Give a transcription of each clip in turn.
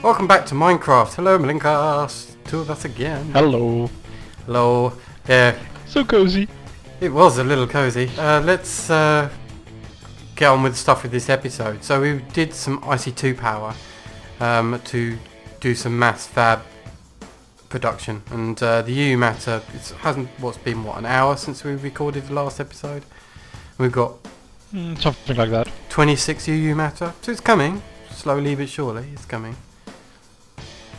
Welcome back to Minecraft. Hello, Malincast. Two of us again. Hello. Hello. Yeah, So cozy. it was a little cozy. Let's get on with stuff with this episode. So we did some IC2 power to do some mass fab production, and the UU matter. It hasn't been an hour since we recorded the last episode. We've got Something like that. 26 UU matter, so it's coming slowly but surely. It's coming.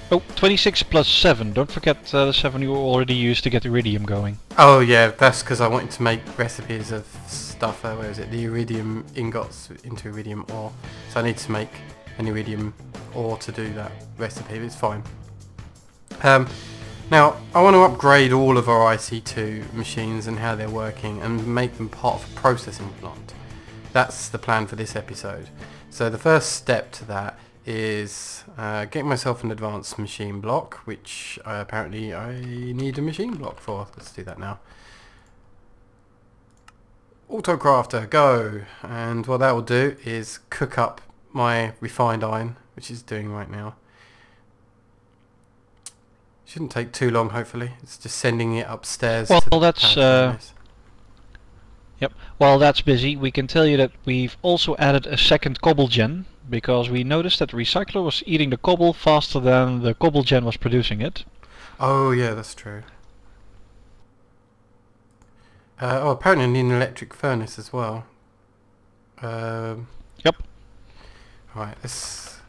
Oh, 26 plus 7. Don't forget the 7 you already used to get iridium going. Oh yeah, that's because I wanted to make recipes of stuff. Where is it? The iridium ingots into iridium ore. So I need to make an iridium ore to do that recipe. But it's fine. Now I want to upgrade all of our IC2 machines and how they're working and make them part of a processing plant. That's the plan for this episode. So the first step to that is getting myself an advanced machine block, which apparently I need a machine block for. Let's do that now. Autocrafter, go! And what that will do is cook up my refined iron, which it's doing right now. Shouldn't take too long, hopefully. It's just sending it upstairs. Well, that's yep. While that's busy, we can tell you that we've also added a second cobble gen, because we noticed that the recycler was eating the cobble faster than the cobble gen was producing it. Oh yeah, that's true. Oh, apparently I need an electric furnace as well. Yep. Right, let's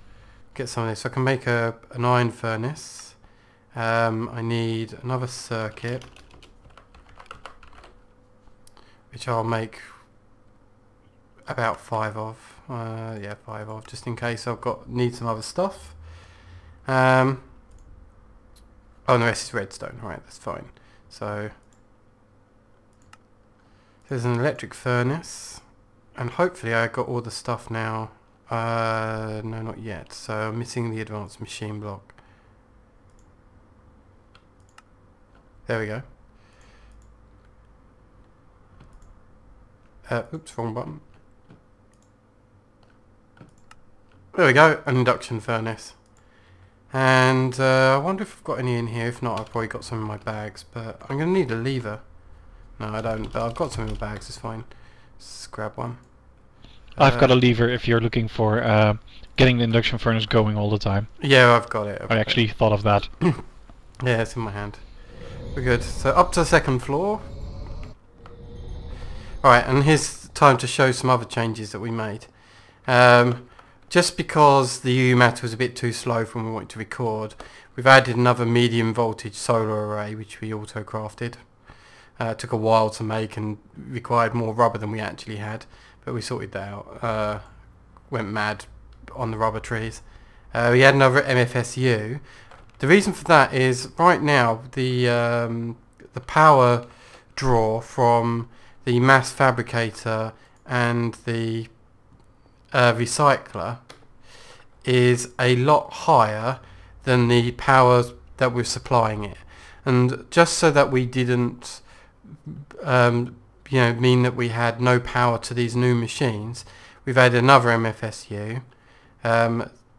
get some of this. So I can make an iron furnace. I need another circuit, which I'll make about 5 of. Yeah, 5 of, just in case need some other stuff. Oh, and the rest is redstone. Alright, that's fine. So there's an electric furnace, and hopefully I got all the stuff now. No, not yet. So I'm missing the advanced machine block. There we go. Oops, wrong button. There we go, an induction furnace. And I wonder if I've got any in here. If not, I've probably got some in my bags, but I'm going to need a lever. No, I don't, but I've got some in my bags, it's fine. Let's grab one. I've got a lever if you're looking for getting the induction furnace going all the time. Yeah, I've got it. I actually thought of that. Yeah, it's in my hand. We're good. So up to the second floor. Alright, and here's time to show some other changes that we made. Just because the UU matter was a bit too slow for when we wanted to record, we've added another medium voltage solar array, which we auto crafted. It took a while to make and required more rubber than we actually had, but we sorted that out. Went mad on the rubber trees. We had another MFSU. The reason for that is right now the power draw from the mass fabricator and the recycler is a lot higher than the power that we're supplying it, and just so that we didn't mean that we had no power to these new machines, we've added another MFSU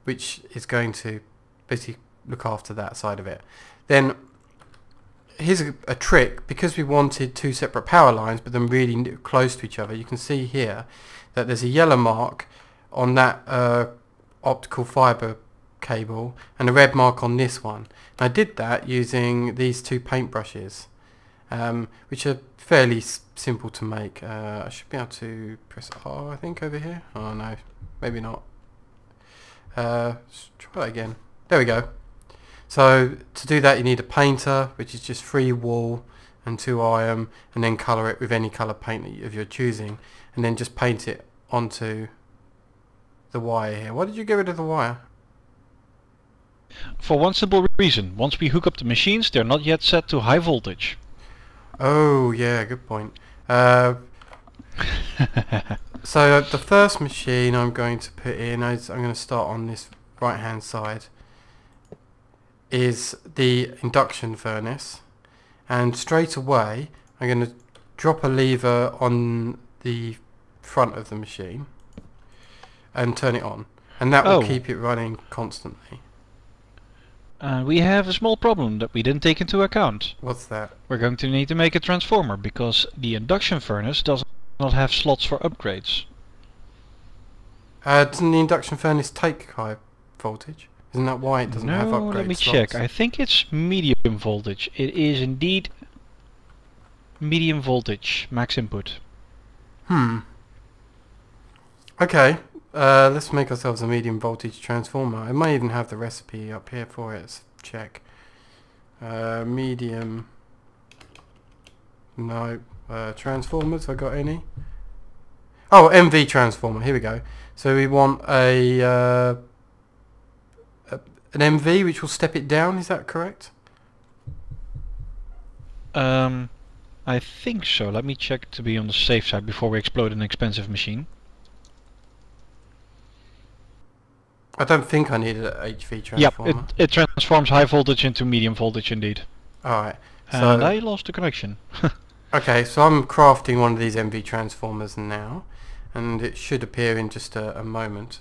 which is going to basically look after that side of it. Then here's a trick. Because we wanted 2 separate power lines but then really close to each other, you can see here that there's a yellow mark on that optical fiber cable and a red mark on this one. And I did that using these 2 paintbrushes, which are fairly simple to make. I should be able to press R, I think, over here. Oh no, maybe not. Let's try that again. There we go. So to do that you need a painter, which is just 3 wool and 2 iron, and then colour it with any colour paint of your choosing, and then just paint it onto the wire here. Why did you get rid of the wire? For one simple reason. Once we hook up the machines, they're not yet set to high voltage. Oh yeah, good point. So the first machine I'm going to put in, I'm going to start on this right hand side, is the induction furnace, and straight away I'm going to drop a lever on the front of the machine and turn it on, and that will keep it running constantly. We have a small problem that we didn't take into account. What's that? We're going to need to make a transformer because the induction furnace does not have slots for upgrades. Doesn't the induction furnace take high voltage? Isn't that why it doesn't have No, upgrade let me slots? check. I think it's medium voltage. It is indeed medium voltage, max input. Okay, let's make ourselves a medium voltage transformer. I may even have the recipe up here for it. Let's check. Medium. No. Transformers, have I got any? Oh, MV transformer. Here we go. So we want an MV which will step it down. Is that correct? I think so. Let me check to be on the safe side before we explode an expensive machine. I don't think I need an HV transformer. Yep, it transforms high voltage into medium voltage indeed. Alright. And I lost the connection. Okay, so I'm crafting one of these MV transformers now, and it should appear in just a moment.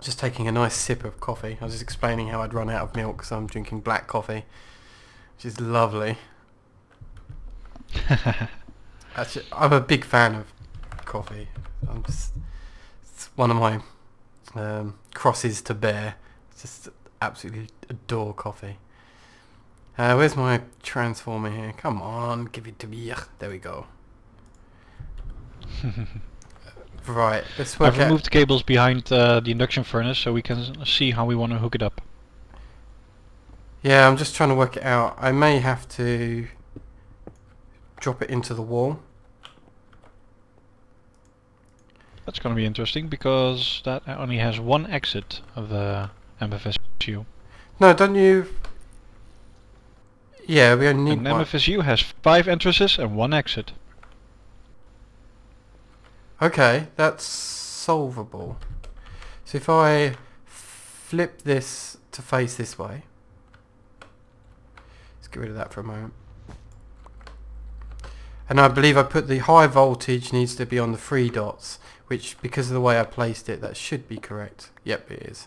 Just taking a nice sip of coffee. I was just explaining how I'd run out of milk, so I'm drinking black coffee, which is lovely. Actually, I'm a big fan of coffee. It's one of my crosses to bear. Just absolutely adore coffee. Where's my transformer here? Come on, give it to me. There we go. Right, let's work I've removed the cables behind the induction furnace so we can see how we want to hook it up. Yeah, I'm just trying to work it out. I may have to drop it into the wall. That's going to be interesting because that only has one exit of the MFSU. No, don't you... Yeah, we only need An one. MFSU has 5 entrances and 1 exit. Okay, that's solvable. So if I flip this to face this way, let's get rid of that for a moment. And I believe I put the high voltage needs to be on the 3 dots, which because of the way I placed it, that should be correct. Yep, it is.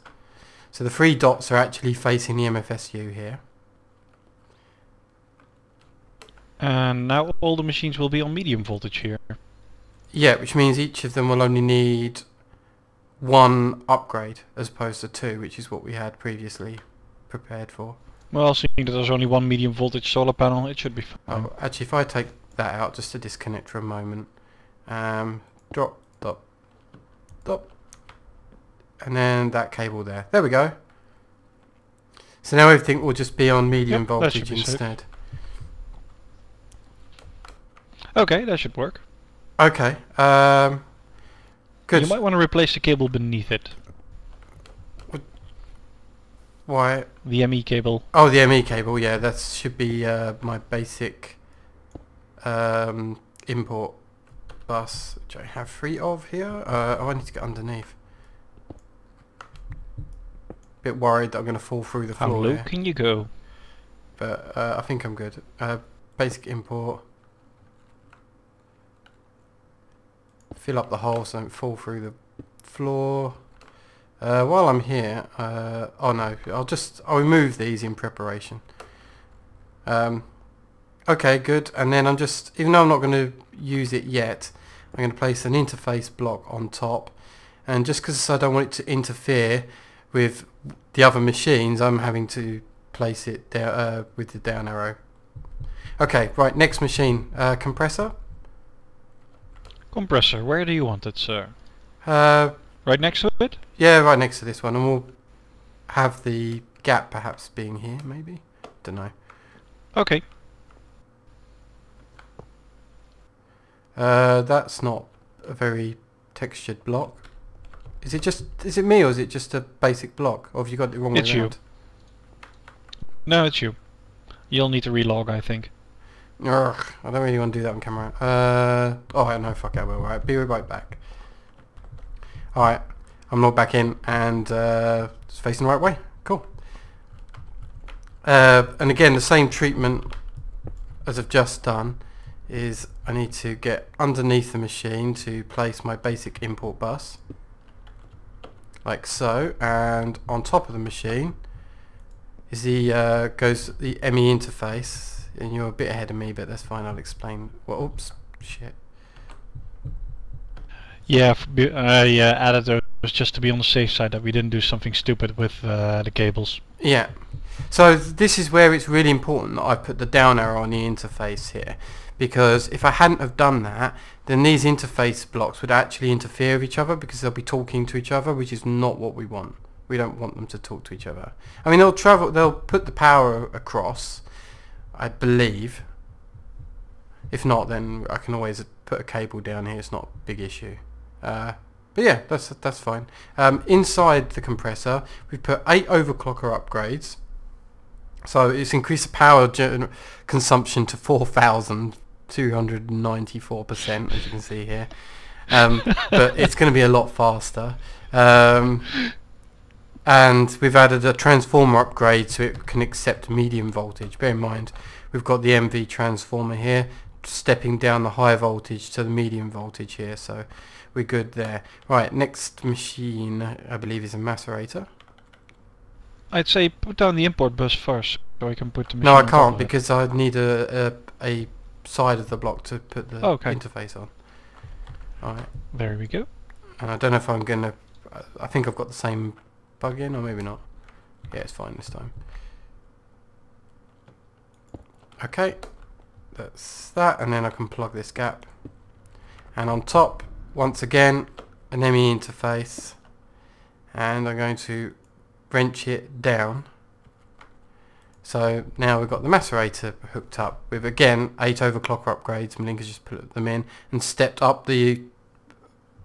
So the 3 dots are actually facing the MFSU here. And now all the machines will be on medium voltage here. Yeah, which means each of them will only need 1 upgrade as opposed to 2, which is what we had previously prepared for. Well, seeing that there's only 1 medium voltage solar panel, it should be fine. Oh, actually, if I take that out just to disconnect for a moment, drop, dot, dot, and then that cable there. There we go. So now everything will just be on medium Yep, that should voltage be safe. instead. Okay, that should work. Okay, good. You might want to replace the cable beneath it. Why? The ME cable. Oh, the ME cable, yeah, that should be my basic import bus, which I have 3 of here. Oh, I need to get underneath. Bit worried that I'm going to fall through the How floor low here. can you go? But I think I'm good. Basic import. Fill up the hole so I don't fall through the floor. While I'm here, oh no, I'll remove these in preparation. Okay, good. And then I'm just, even though I'm not going to use it yet, I'm going to place an interface block on top. And just because I don't want it to interfere with the other machines, I'm having to place it there with the down arrow. Okay, right, next machine, compressor. Compressor, where do you want it, sir? Right next to it? Yeah, right next to this one, and we'll have the gap perhaps being here, maybe? Don't know. Okay. That's not a very textured block. Is it me or is it just a basic block? Or have you got it the wrong way It's you. around? No, it's you. You'll need to relog, I think. Ugh, I don't really want to do that on camera. Oh no, fuck it, I will. Right, be right back. Alright, I'm logged back in and it's facing the right way. Cool. And again, the same treatment as I've just done is I need to get underneath the machine to place my basic import bus. like so, and on top of the machine is the goes the ME interface, and you're a bit ahead of me, but that's fine. I'll explain. Well, oops, shit. Yeah, yeah, added those just to be on the safe side that we didn't do something stupid with the cables. Yeah. So this is where it's really important that I put the down arrow on the interface here, because if I hadn't have done that, then these interface blocks would actually interfere with each other because they'll be talking to each other, which is not what we want. We don't want them to talk to each other. I mean, they'll put the power across, I believe. If not, then I can always put a cable down here. It's not a big issue. But yeah, that's fine. Inside the compressor, we've put 8 overclocker upgrades. So it's increased the power consumption to 4,294%, as you can see here. But it's going to be a lot faster. And we've added a transformer upgrade so it can accept medium voltage. Bear in mind, we've got the MV transformer here, stepping down the high voltage to the medium voltage here, so we're good there. Right, next machine, I believe, is a macerator. I'd say put down the import bus first, so I can put the machine No, I on top can't, of it. because I need a side of the block to put the interface on. Alright. There we go. And I don't know if I'm going to... I think I've got the same bug in, or maybe not. Yeah, it's fine this time. Okay. That's that, and then I can plug this gap. And on top, once again, an ME interface. And I'm going to wrench it down. So now we've got the macerator hooked up with, again, 8 overclocker upgrades. Malinka's just put them in and stepped up the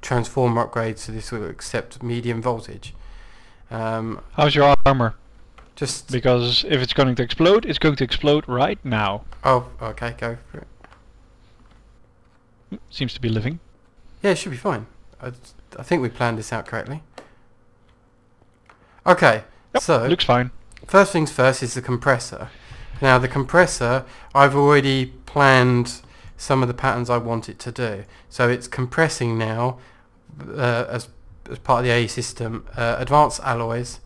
transformer upgrades, so this will accept medium voltage. How's your armor? Just Because if it's going to explode right now. oh, okay, go for it. Seems to be living. Yeah, it should be fine. I think we planned this out correctly. Okay, Yep, so looks fine. first things first is the compressor. Now the compressor, I've already planned some of the patterns I want it to do. So it's compressing now as part of the AE system, advanced alloys,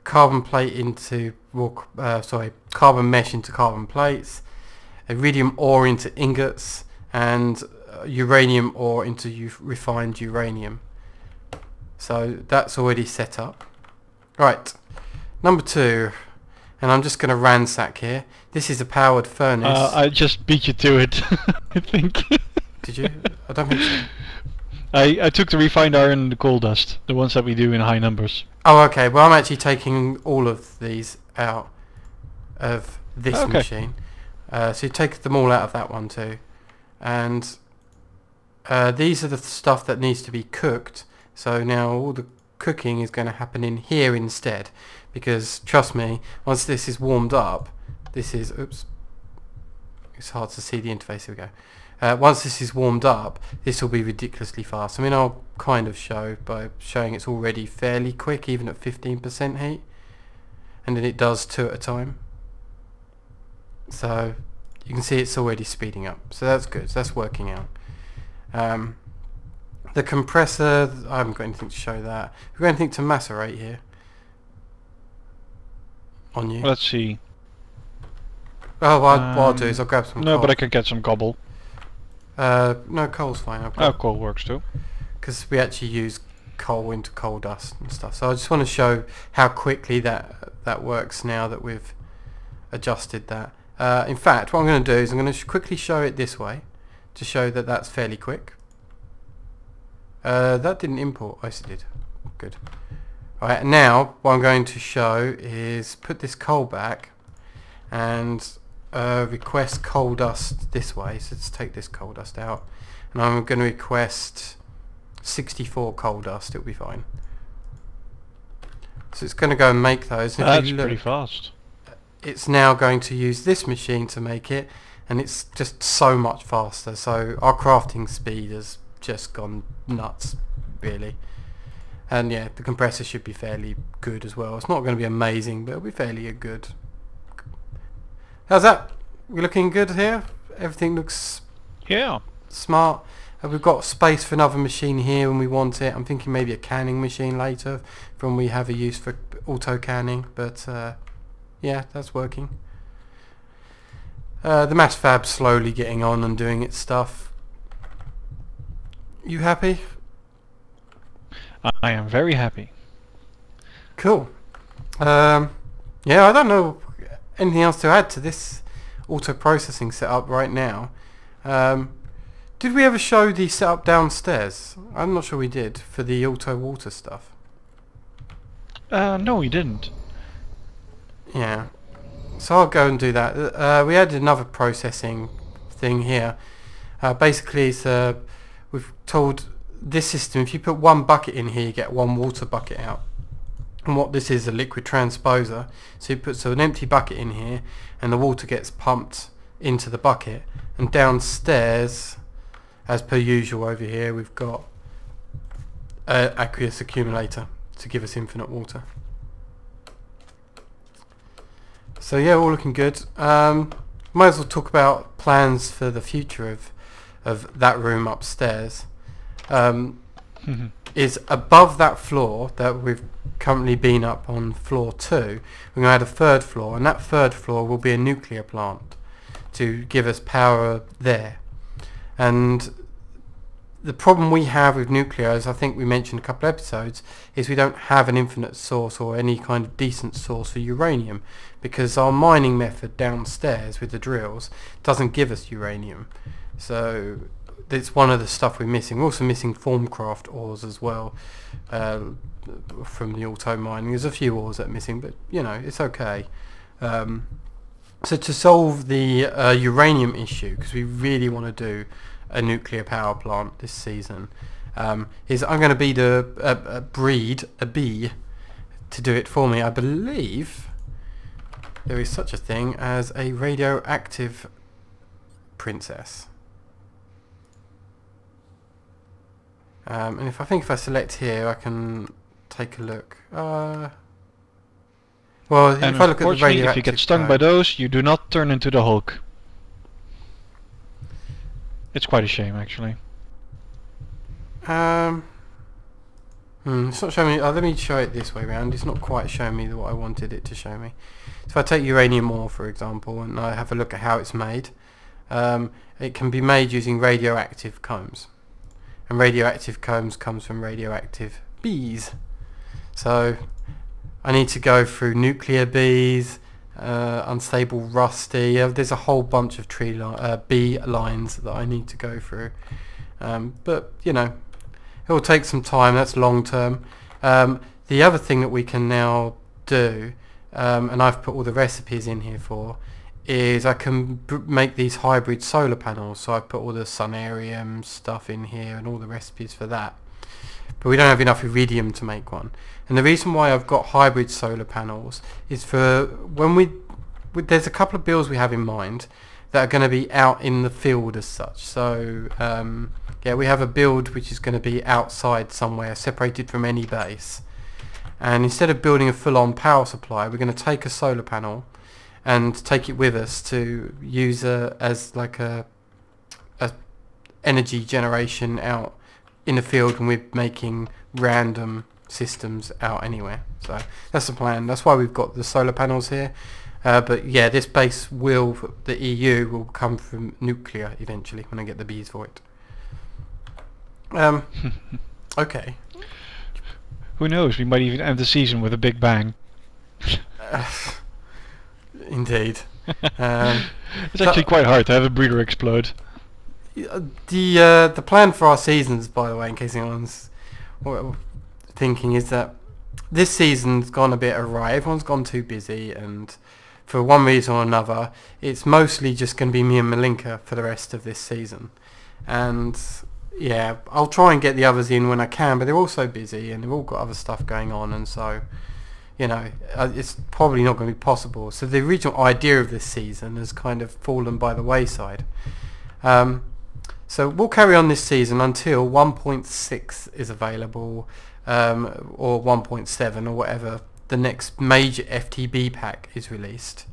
carbon plate into carbon mesh into carbon plates, iridium ore into ingots, and uranium ore into refined uranium. So that's already set up. Right, number 2, and I'm just going to ransack here. This is a powered furnace. I just beat you to it, I think. Did you? I don't think so. I took the refined iron and the coal dust, the ones that we do in high numbers. Oh, okay. Well, I'm actually taking all of these out of this machine. So you take them all out of that one too. And these are the stuff that needs to be cooked. So now all the cooking is going to happen in here instead. Because, trust me, once this is warmed up, this is... Oops. It's hard to see the interface. Here we go. Once this is warmed up, this will be ridiculously fast. I mean, I'll kind of show by showing it's already fairly quick, even at 15% heat. And then it does 2 at a time. So you can see it's already speeding up. So that's good. So that's working out. The compressor, I haven't got anything to show that. We've got anything to macerate here? On you? Let's see. Oh, what I'll do is I'll grab some No, coal. but I can get some gobble. No, coal's fine. Oh, coal works too. Because we actually use coal into coal dust and stuff. So I just want to show how quickly that works now that we've adjusted that. In fact, what I'm going to do is I'm going to quickly show it this way to show that that's fairly quick. That didn't import. Oh, yes, it did. Good. Alright, now what I'm going to show is put this coal back and request coal dust this way. So let's take this coal dust out, and I'm going to request 64 coal dust. It'll be fine. So it's going to go and make those. And That's pretty fast. It's now going to use this machine to make it, and it's just so much faster. So our crafting speed has just gone nuts, really. And yeah, the compressor should be fairly good as well. It's not going to be amazing, but it'll be fairly good. How's that? We're looking good here? Everything looks Yeah. smart. We've got space for another machine here when we want it. I'm thinking maybe a canning machine later when we have a use for auto canning, but yeah, that's working. The mass fab's slowly getting on and doing its stuff. You happy? I am very happy. Cool. Yeah, I don't know anything else to add to this auto processing setup right now. Did we ever show the setup downstairs? I'm not sure we did for the auto water stuff. No, we didn't. Yeah. So I'll go and do that. We added another processing thing here. Basically, we've told this system, if you put one bucket in here, you get one water bucket out. And what this is, a liquid transposer. So you put an empty bucket in here, and the water gets pumped into the bucket. And downstairs, as per usual over here, we've got an aqueous accumulator to give us infinite water. So yeah, all looking good. Might as well talk about plans for the future of that room upstairs. Is above that floor that we've currently been up on floor 2, we're going to add a third floor, and that third floor will be a nuclear plant to give us power there. And the problem we have with nuclear, as I think we mentioned a couple of episodes, is we don't have an infinite source or any kind of decent source for uranium, because our mining method downstairs with the drills doesn't give us uranium. So it's one of the stuff we're missing. We're also missing Formcraft ores as well from the auto mining. There's a few ores that are missing, but you know, it's okay. So to solve the uranium issue, because we really want to do a nuclear power plant this season, is I'm going to be breed a bee to do it for me. I believe there is such a thing as a radioactive princess. And if I select here, I can take a look. Well, And if I look at the unfortunately, radioactive if you get stung code, by those, you do not turn into the Hulk. It's quite a shame, actually. it's not showing me. Let me show it this way around. It's not quite showing me what I wanted it to show me. So if I take uranium ore, for example, and I have a look at how it's made, it can be made using radioactive combs. And radioactive combs comes from radioactive bees. So I need to go through nuclear bees, unstable rusty. There's a whole bunch of bee lines that I need to go through. But you know, it will take some time. That's long term. The other thing that we can now do, and I've put all the recipes in here for, is I can make these hybrid solar panels. So I put all the sunarium stuff in here and all the recipes for that. But we don't have enough iridium to make one. And the reason why I've got hybrid solar panels is for when there's a couple of builds we have in mind that are going to be out in the field as such. So yeah, we have a build which is going to be outside somewhere, separated from any base. And instead of building a full-on power supply, we're going to take a solar panel and take it with us to use as like a energy generation out in the field when we're making random systems out anywhere. So that's the plan. That's why we've got the solar panels here. But yeah, this base the EU will come from nuclear eventually when I get the bees for it. Okay. Who knows? We might even end the season with a big bang. Indeed. It's actually quite hard to have a breeder explode. The plan for our seasons, by the way, in case anyone's thinking, is that this season's gone a bit awry. Everyone's gone too busy, and for one reason or another, it's mostly just going to be me and Malinka for the rest of this season. And yeah, I'll try and get the others in when I can, but they're all so busy and they've all got other stuff going on, and so you know, it's probably not going to be possible. So the original idea of this season has kind of fallen by the wayside. So we'll carry on this season until 1.6 is available, or 1.7 or whatever the next major FTB pack is released.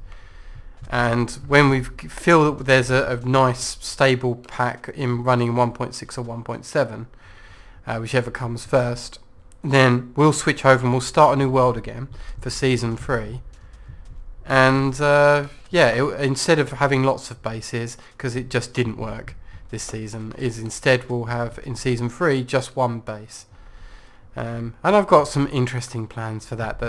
And when we feel that there's a nice stable pack in running 1.6 or 1.7, whichever comes first, then we'll switch over and we'll start a new world again for season 3. And instead of having lots of bases, because it just didn't work this season, instead we'll have in season 3 just one base. And I've got some interesting plans for that.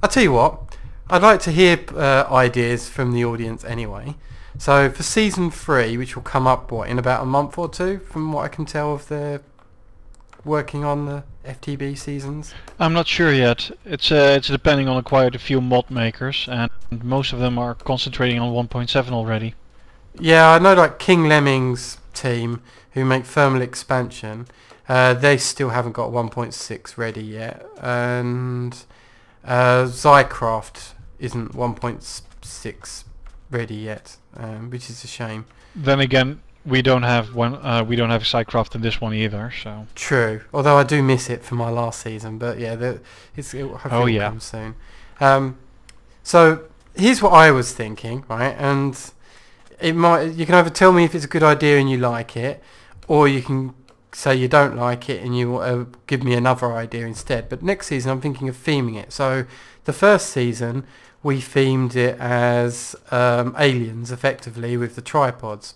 I'll tell you what, I'd like to hear ideas from the audience anyway. So for season 3, which will come up in about a month or two, from what I can tell of their working on the FTB seasons. I'm not sure yet. It's depending on quite a few mod makers, and most of them are concentrating on 1.7 already. Yeah, I know, like King Lemming's team, who make thermal expansion, they still haven't got 1.6 ready yet, and Zycraft isn't 1.6 ready yet, which is a shame. Then again, we don't have Cycraft in this one either, so. True. Although I do miss it from my last season, but yeah, hopefully it'll come soon. So here's what I was thinking, right? And you can either tell me if it's a good idea and you like it, or you can say you don't like it and you give me another idea instead. But next season I'm thinking of theming it. So the first season we themed it as aliens, effectively, with the tripods.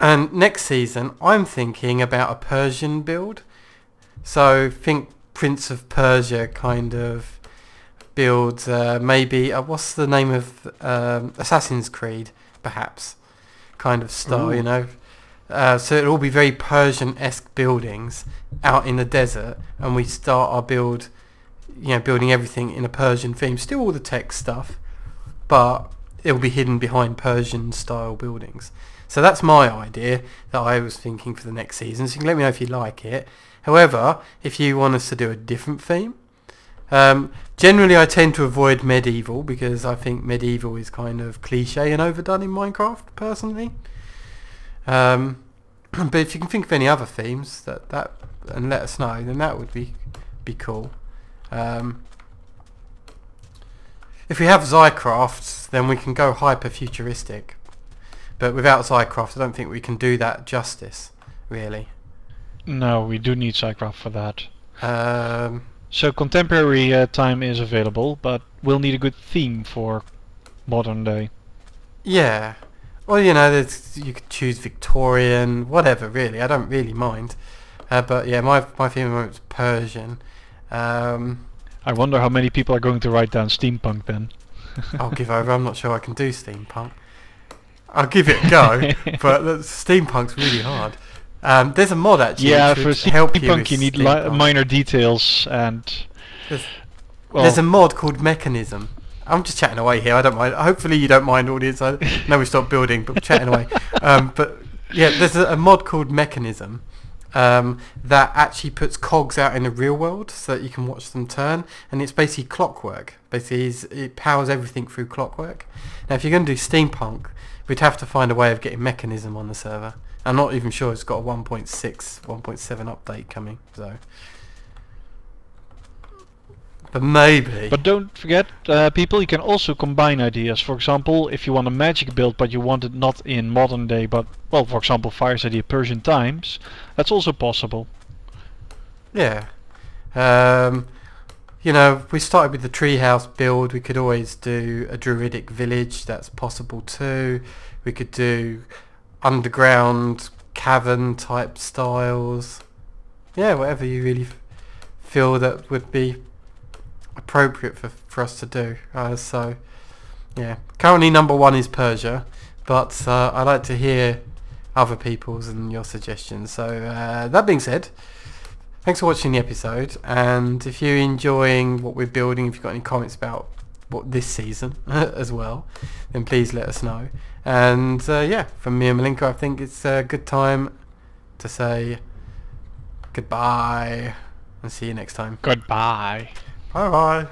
And next season, I'm thinking about a Persian build. So think Prince of Persia kind of build. Maybe, what's the name of Assassin's Creed, perhaps, kind of style, Ooh. you know. So it'll all be very Persian-esque buildings out in the desert, and we start our build, building everything in a Persian theme. Still all the tech stuff, but it'll be hidden behind Persian-style buildings. So that's my idea that I was thinking for the next season. So you can let me know if you like it. However, if you want us to do a different theme, generally I tend to avoid medieval because I think medieval is kind of cliche and overdone in Minecraft, personally. But if you can think of any other themes and let us know, then that would be cool. If we have Zycraft, then we can go hyper futuristic. But without Zycraft, I don't think we can do that justice, really. No, we do need Cycraft for that. So contemporary time is available, but we'll need a good theme for modern day. Yeah. Well, you could choose Victorian, whatever, really. I don't really mind. But yeah, my theme is Persian. I wonder how many people are going to write down steampunk then. I'll give over. I'm not sure I can do steampunk. I'll give it a go, but steampunk's really hard. There's a mod actually. Yeah, which for help steampunk you need minor details and. There's a mod called Mechanism. I'm just chatting away here. I don't mind. Hopefully you don't mind, audience. I know we stopped building, but we're chatting away. But yeah, there's a mod called Mechanism that actually puts cogs out in the real world so that you can watch them turn, and it's basically clockwork. Basically, it powers everything through clockwork. Now, if you're going to do steampunk, we'd have to find a way of getting Mechanism on the server. I'm not even sure it's got a 1.6, 1.7 update coming, so. But maybe. But don't forget, people, you can also combine ideas. For example, if you want a magic build but you want it not in modern day, but, well, for example, Fire's idea Persian times, that's also possible. Yeah. We started with the treehouse build. We could always do a druidic village. That's possible too. We could do underground cavern type styles. Yeah, whatever you really feel that would be appropriate for us to do. So yeah, currently number 1 is Persia, but I like to hear other people's and your suggestions. So that being said, thanks for watching the episode, and if you're enjoying what we're building, if you've got any comments about what this season as well, then please let us know. And yeah, from me and Malinka, I think it's a good time to say goodbye and see you next time. Goodbye. Bye bye.